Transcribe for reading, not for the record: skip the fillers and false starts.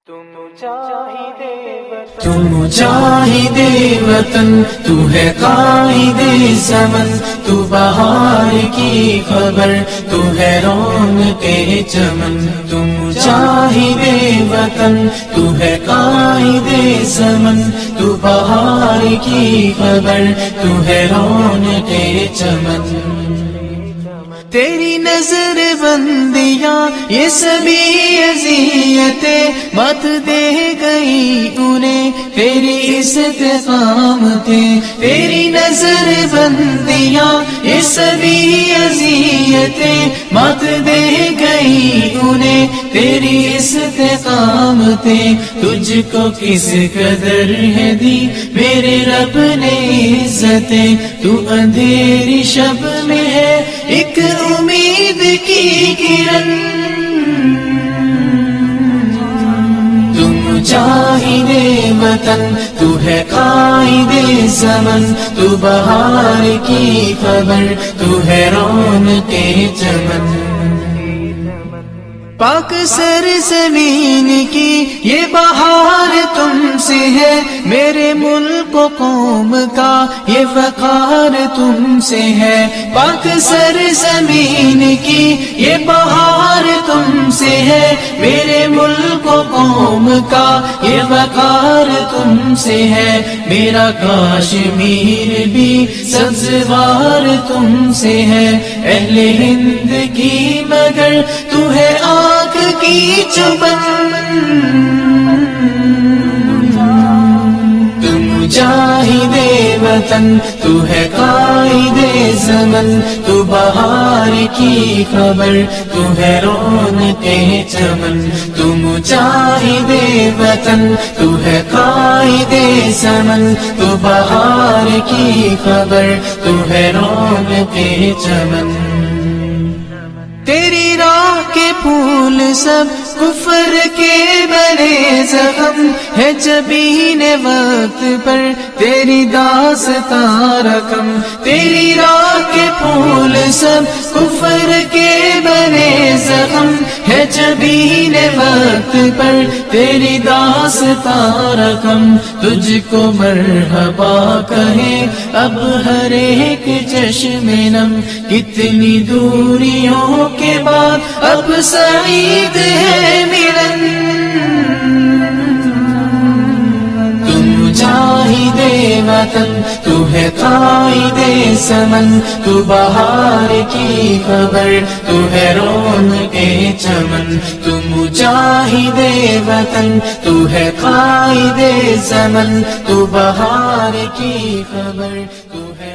تو مجاہد وطن، تو ہے قائد زمن، تو بہار کی خبر، تو ہے رونق چمن. تو مجاہد وطن، تو ہے قائد زمن، تو بہار کی خبر، تو ہے رونق چمن. تیری نظر بندیاں یہ سبھی اذیتیں مت دے گئی انہیں تیری استقامتیں. تیری نظر بندیاں یہ سبھی اذیتیں مت دے گئی انہیں تیری استقامتیں. تجھ کو کس قدر ہے دی میرے رب نے عزتیں، تو اندھیری شب میں ہے ایک امید کی کرن. تو مجاہد وطن، تو ہے قائد زمن، تو بہار کی خبر، تو ہے رونق چمن. پاک سرزمین کی یہ بہار تم سے ہے، میرے ملک و قوم کا یہ وقار تم سے ہے. پاک سرزمین کی یہ بہار تم سے ہے، میرے ملک و قوم کا یہ وقار تم سے ہے. میرا کاشمیر بھی سبزوار تم سے ہے، اہل ہند کی مگر تو ہے آگ کی چبن. تو مجاہد وطن، تو ہے قائد زمن، تو بہار کی خبر، تو ہے رونق چمن. تو مجاہد وطن، تو ہے قائد زمن، تو بہار کی خبر، تو ہے رونق چمن. تیری راہ کے پھول سب کفر کے بڑے زخم ہے، جبین وقت پر تیری داستاں رقم. تیری راہ کے پھول سب کفر کے بڑے زخم ہے، جبین وقت پر تیری داستاں رقم. تجھ کو مرحبا کہے اب ہر ایک چشم نم، کتنی دوریوں کے بعد اب سعید ہے ملن. تو مجاہد وطن، تو ہے قائد زمن، تو بہار کی خبر، تو ہے رونق چمن. تو مجاہد وطن، تو ہے قائد زمن، تو بہار کی خبر، تو ہے